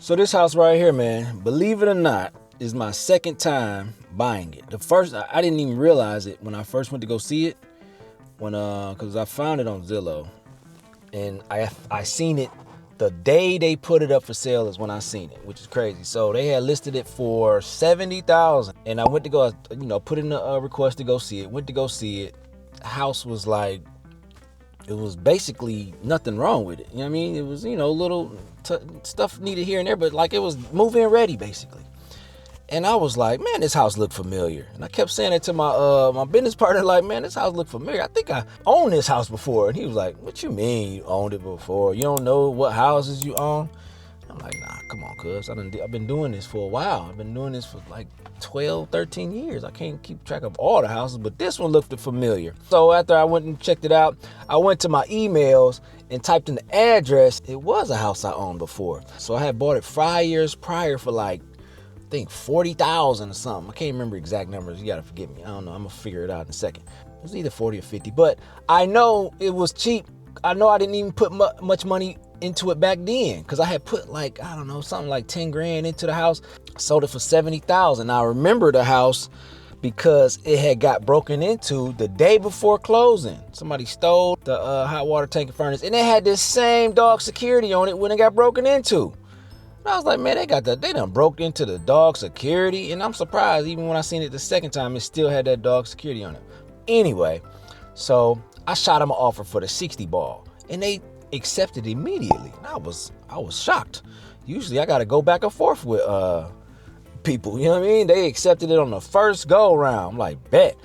So this house right here, man, believe it or not, is my second time buying it. The first, I didn't even realize it when I first went to go see it, because I found it on Zillow, and I seen it the day they put it up for sale is when I seen it, which is crazy. So they had listed it for $70,000, and I went to go, put in a request to go see it. Went to go see it. House was like, it was basically nothing wrong with it. You know what I mean? It was, little stuff needed here and there, but like it was move-in ready basically. And I was like, man, this house looked familiar. And I kept saying it to my business partner, like, man, this house looked familiar. I think I owned this house before. And he was like, what you mean you owned it before? You don't know what houses you own? I'm like, nah, come on, cuz. I've been doing this for a while. I've been doing this for like 12, 13 years. I can't keep track of all the houses, but this one looked familiar. So after I went and checked it out, I went to my emails and typed in the address. It was a house I owned before. So I had bought it 5 years prior for like, I think 40,000 or something. I can't remember exact numbers. You gotta forgive me. I don't know. I'm gonna figure it out in a second. It was either 40 or 50, but I know it was cheap. I know I didn't even put much money into it back then, because I had put like, I don't know, something like 10 grand into the house. I sold it for 70,000. I remember the house because it had got broken into the day before closing. Somebody stole the hot water tank and furnace, and it had this same dog security on it when it got broken into. I was like, man, they done broke into the dog security. And I'm surprised, even when I seen it the second time, it still had that dog security on it. Anyway, so I shot them an offer for the 60 ball, and they accepted immediately. And I was shocked. Usually I got to go back and forth with people, you know what I mean? They accepted it on the first go round. I'm like, bet.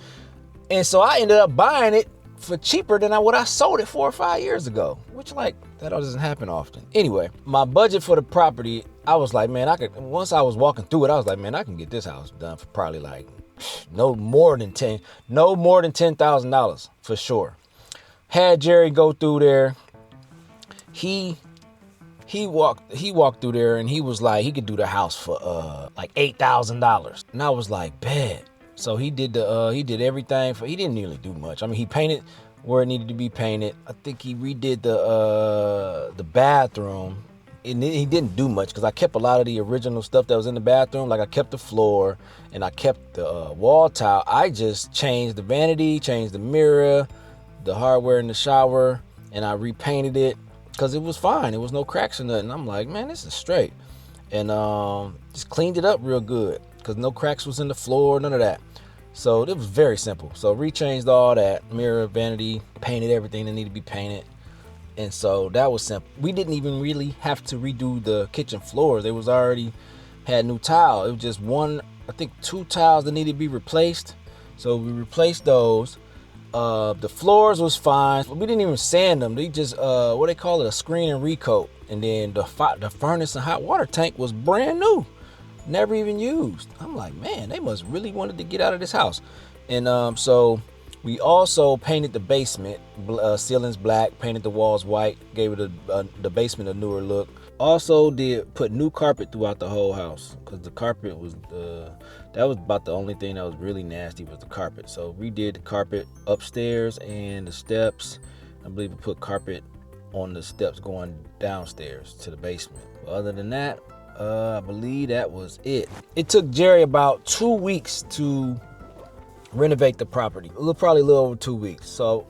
And so I ended up buying it for cheaper than what I sold it for 5 years ago, which like that doesn't happen often. Anyway, my budget for the property, I was like, man, once I was walking through it, I was like, man, I can get this house done for probably like no more than $10,000 for sure. Had Jerry go through there. He walked through there and he was like, he could do the house for like $8,000. And I was like, bet. So he did everything he didn't really do much. I mean, he painted where it needed to be painted. I think he redid the bathroom. And he didn't do much because I kept a lot of the original stuff that was in the bathroom. Like I kept the floor and I kept the wall tile. I just changed the vanity, changed the mirror, the hardware in the shower, and I repainted it because it was fine. It was no cracks or nothing. I'm like, man, this is straight. And just cleaned it up real good because no cracks was in the floor, none of that. So it was very simple. So rechanged all that, mirror, vanity, painted everything that needed to be painted. And so that was simple. We didn't even really have to redo the kitchen floors. They was already had new tile. It was just two tiles that needed to be replaced. So we replaced those. The floors was fine. We didn't even sand them. They just what they call it, a screen and recoat. And then the furnace and hot water tank was brand new, never even used. I'm like, man, they must really wanted to get out of this house. And so we also painted the basement, ceilings black, painted the walls white, gave it the basement a newer look. Also did put new carpet throughout the whole house because the carpet was that was about the only thing that was really nasty was the carpet. So redid the carpet upstairs and the steps. I believe we put carpet on the steps going downstairs to the basement. But other than that, I believe that was it. It took Jerry about 2 weeks to renovate the property. Probably a little over 2 weeks. So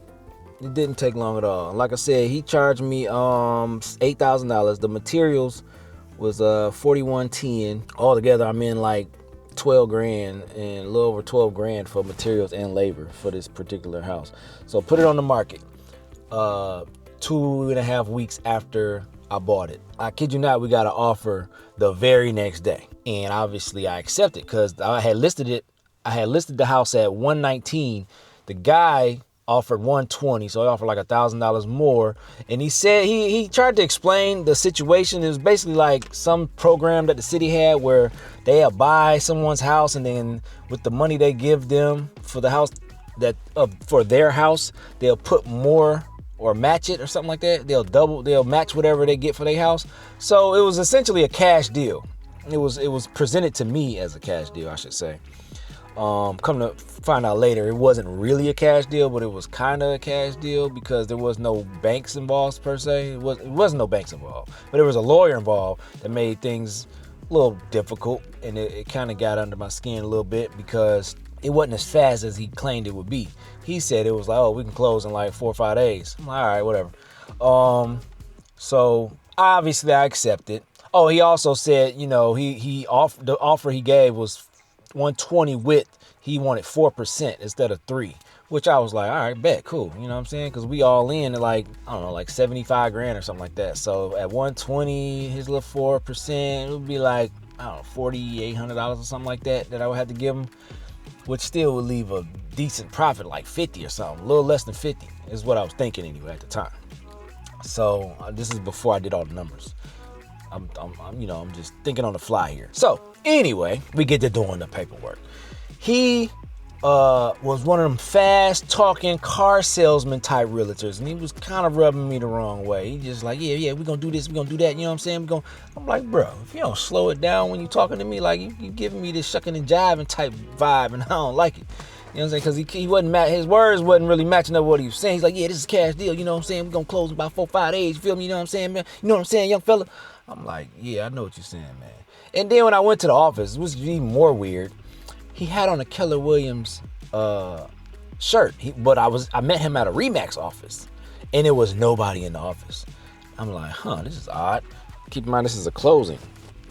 it didn't take long at all. Like I said, he charged me $8,000. The materials was $41.10. Altogether, I'm in like 12 grand and a little over 12 grand for materials and labor for this particular house. So put it on the market 2.5 weeks after I bought it. I kid you not, we got an offer the very next day. And obviously I accepted because I had listed the house at $119. The guy offered $120, so he offered like $1,000 more. And he said he tried to explain the situation. It was basically like some program that the city had where they buy someone's house, and then with the money they give them for the house for their house, they'll put more or match it or something like that. They'll match whatever they get for their house. So it was essentially a cash deal. It was presented to me as a cash deal, I should say. Come to find out later, it wasn't really a cash deal, but it was kind of a cash deal because there was no banks involved per se. It wasn't no banks involved, but there was a lawyer involved that made things a little difficult, and it kind of got under my skin a little bit because it wasn't as fast as he claimed it would be. He said it was like, oh, we can close in like 4 or 5 days. I'm like, all right, whatever. So obviously I accepted. Oh, he also said, the offer he gave was 120 with, he wanted 4% instead of 3, which I was like, all right, bet, cool. You know what I'm saying? Because we all in at like, I don't know, like 75 grand or something like that. So at 120, his little 4%, it would be like, I don't know, $4,800 or something like that I would have to give him, which still would leave a decent profit, like 50 or something, a little less than 50 is what I was thinking anyway at the time. So this is before I did all the numbers. I'm just thinking on the fly here. So anyway, we get to doing the paperwork. He was one of them fast talking car salesman type realtors, and he was kind of rubbing me the wrong way. He just like, yeah, we're gonna do this, we're gonna do that, you know what I'm saying? I'm like, bro, if you don't slow it down when you're talking to me, like you giving me this shucking and jiving type vibe, and I don't like it. You know what I'm saying? Because he wasn't his words wasn't really matching up what he was saying. He's like, yeah, this is a cash deal, you know what I'm saying? We're gonna close in about 4 or 5 days, you feel me? You know what I'm saying, man? You know what I'm saying, young fella? I'm like, yeah, I know what you're saying, man. And then when I went to the office, it was even more weird. He had on a Keller Williams shirt, but I met him at a Remax office, and there was nobody in the office. I'm like, this is odd. Keep in mind, this is a closing.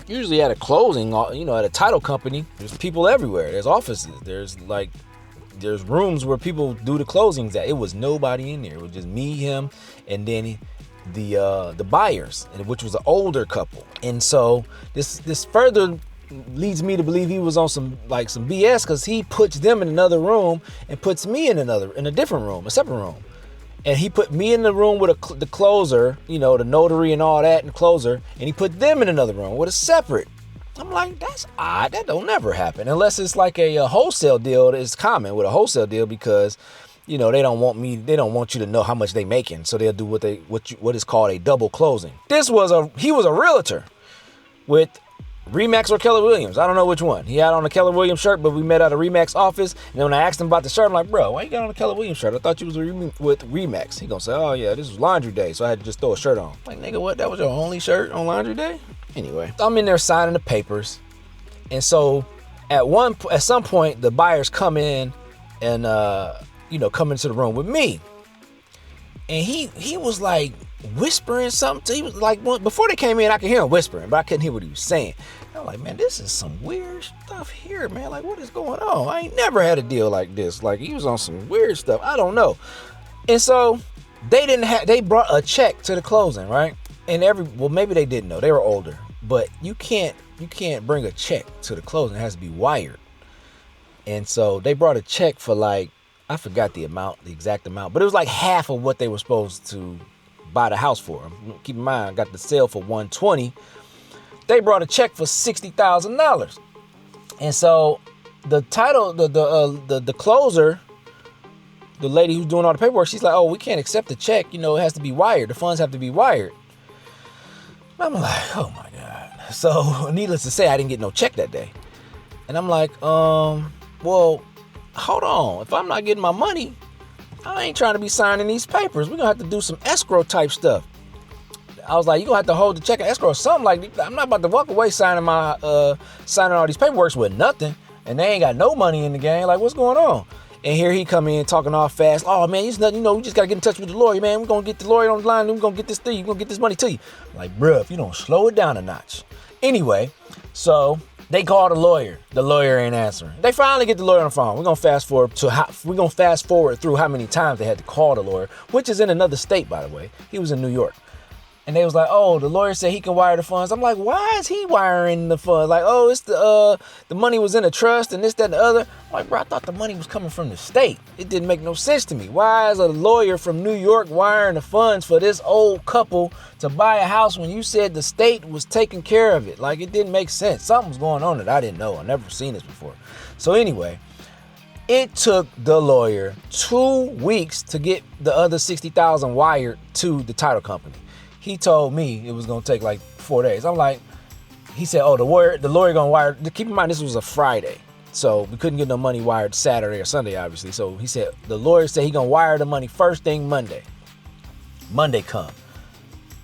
Usually at a closing, at a title company, there's people everywhere. There's offices. There's rooms where people do the closings at. It was nobody in there. It was just me, him, and then the buyers, which was an older couple. And so this further leads me to believe he was on some BS, because he puts them in another room and puts me in a different room, a separate room. And he put me in the room with the closer, the notary and all that, and closer, and he put them in another room with a separate. I'm like, that's odd. That don't never happen unless it's like a wholesale deal. It's common with a wholesale deal because they don't want you to know how much they making, so they'll do what is called a double closing. He was a realtor with Remax or Keller Williams. I don't know which one. He had on a Keller Williams shirt, but we met at a Remax office. And then when I asked him about the shirt, I'm like, bro, why you got on a Keller Williams shirt? I thought you was with Remax. He gonna say, oh yeah, this was laundry day, so I had to just throw a shirt on. I'm like, nigga, what? That was your only shirt on laundry day? Anyway, I'm in there signing the papers, and so at some point the buyers come in and come into the room with me, and he was like whispering something. He was like, before they came in, I could hear him whispering, but I couldn't hear what he was saying. I'm like, man, this is some weird stuff here, man. Like, what is going on? I ain't never had a deal like this. Like, he was on some weird stuff. I don't know. And so they brought a check to the closing, right? And maybe they didn't know. They were older, but you can't bring a check to the closing. It has to be wired. And so they brought a check for I forgot the exact amount, but it was like half of what they were supposed to buy the house for. Keep in mind, I got the sale for $120. They brought a check for $60,000. And so the title, the closer, the lady who's doing all the paperwork, she's like, oh, we can't accept the check. It has to be wired. The funds have to be wired. I'm like, oh my God. So needless to say, I didn't get no check that day. And I'm like, well, hold on. If I'm not getting my money, I ain't trying to be signing these papers. We're going to have to do some escrow type stuff. I was like, you're going to have to hold the check in escrow or something. Like, I'm not about to walk away signing all these paperwork with nothing. And they ain't got no money in the game. Like, what's going on? And here he come in talking all fast. Oh, man, it's nothing. We just got to get in touch with the lawyer, man. We're going to get the lawyer on the line. We're going to get this thing. We're going to get this money to you. I'm like, bro, if you don't slow it down a notch. Anyway, so they call the lawyer. The lawyer ain't answering. They finally get the lawyer on the phone. We're gonna fast forward through how many times they had to call the lawyer, which is in another state, by the way. He was in New York. And they was like, oh, the lawyer said he can wire the funds. I'm like, why is he wiring the funds? Like, oh, it's the money was in a trust and this, that, and the other. I'm like, bro, I thought the money was coming from the state. It didn't make no sense to me. Why is a lawyer from New York wiring the funds for this old couple to buy a house when you said the state was taking care of it? Like, it didn't make sense. Something was going on that I didn't know. I never seen this before. So anyway, it took the lawyer 2 weeks to get the other $60,000 wired to the title company. He told me it was going to take like 4 days. I'm like, he said, oh, the lawyer going to wire. Keep in mind, this was a Friday. So we couldn't get no money wired Saturday or Sunday, obviously. So he said, the lawyer said he gonna wire the money first thing Monday. Monday come.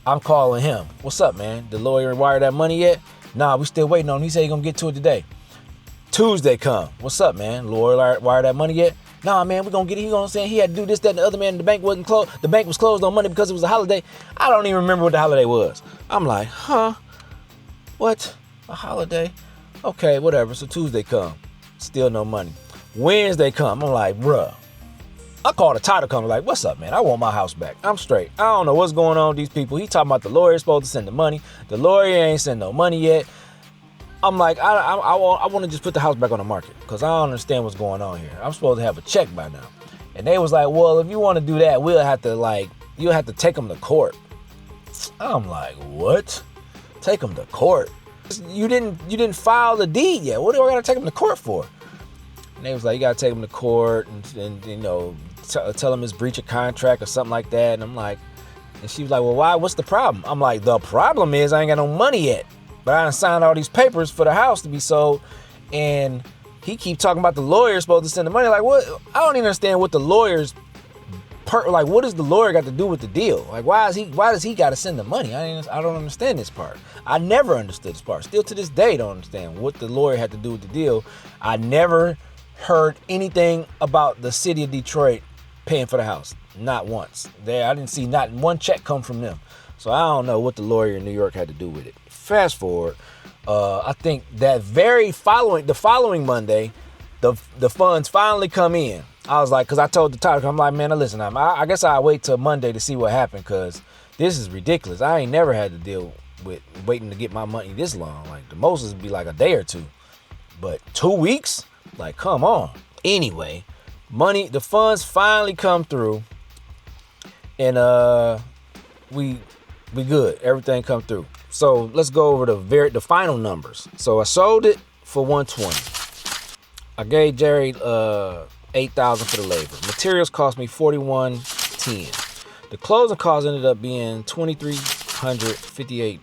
I'm calling him. What's up, man? The lawyer wired that money yet? Nah, we still waiting on him. He said he gonna get to it today. Tuesday come. What's up, man? Lawyer wired that money yet? Nah, man, we're gonna get it. You know what I'm saying? He had to do this, that, and the other, man. The bank wasn't closed. The bank was closed on Monday because it was a holiday. I don't even remember what the holiday was. I'm like, huh? What? A holiday? Okay, whatever. So Tuesday come. Still no money. Wednesday come. I'm like, bruh. I called the title company like, what's up, man? I want my house back. I'm straight. I don't know what's going on with these people. He talking about the lawyer's supposed to send the money. The lawyer ain't send no money yet. I'm like, I want to just put the house back on the market because I don't understand what's going on here. I'm supposed to have a check by now. And they was like, well, if you want to do that, you'll have to take them to court. I'm like, what? Take them to court? You didn't file the deed yet. What do I got to take them to court for? And they was like, you got to take them to court and you know, tell them it's breach of contract or something like that. And I'm like, and she was like, well, why? What's the problem? I'm like, the problem is I ain't got no money yet. But I done signed all these papers for the house to be sold. And he keep talking about the lawyer supposed to send the money. Like, what? I don't even understand what the lawyer's like, what does the lawyer got to do with the deal? Like, why does he got to send the money? I don't understand this part. I never understood this part. Still to this day, don't understand what the lawyer had to do with the deal. I never heard anything about the city of Detroit paying for the house. Not once. I didn't see not one check come from them. So I don't know what the lawyer in New York had to do with it. Fast forward, I think that the following Monday, the funds finally come in. I was like, because I told the title, I'm like, man, listen, I guess I'll wait till Monday to see what happened because this is ridiculous. I ain't never had to deal with waiting to get my money this long. Like, the most would be like a day or two. But 2 weeks? Like, come on. Anyway, the funds finally come through, and we good. Everything come through. So let's go over the final numbers. So I sold it for $120. I gave Jerry $8,000 for the labor. Materials cost me $41.10. The closing cost ended up being $2,358.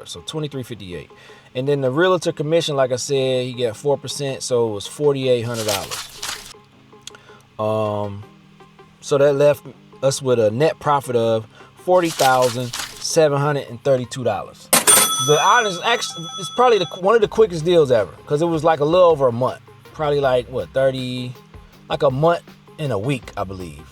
So $2,358. And then the realtor commission, like I said, he got 4%, so it was $4,800. So that left us with a net profit of $40,732. It's probably one of the quickest deals ever because it was like a little over a month. Probably like like a month and a week, I believe,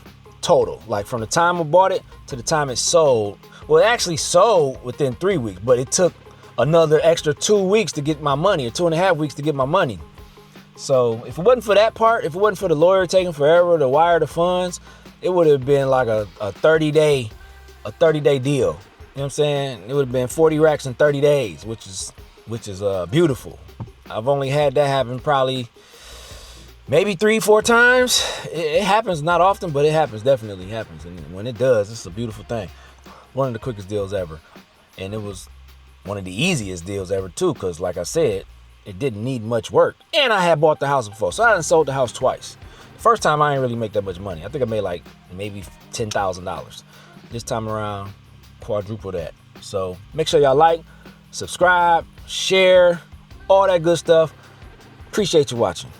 total. Like from the time I bought it to the time it sold. Well, it actually sold within 3 weeks, but it took another extra 2 weeks to get my money, or 2.5 weeks to get my money. So if it wasn't for that part, if it wasn't for the lawyer taking forever to wire the funds, it would have been like a 30-day deal. You know what I'm saying? It would have been 40 racks in 30 days, which is beautiful. I've only had that happen probably maybe 3-4 times. It happens not often, but it happens, definitely happens. And when it does, it's a beautiful thing. One of the quickest deals ever. And it was one of the easiest deals ever too, because like I said, it didn't need much work. And I had bought the house before, so I done sold the house twice. The first time I didn't really make that much money. I think I made like maybe $10,000. This time around, quadruple that. So make sure y'all like, subscribe, share, all that good stuff. Appreciate you watching.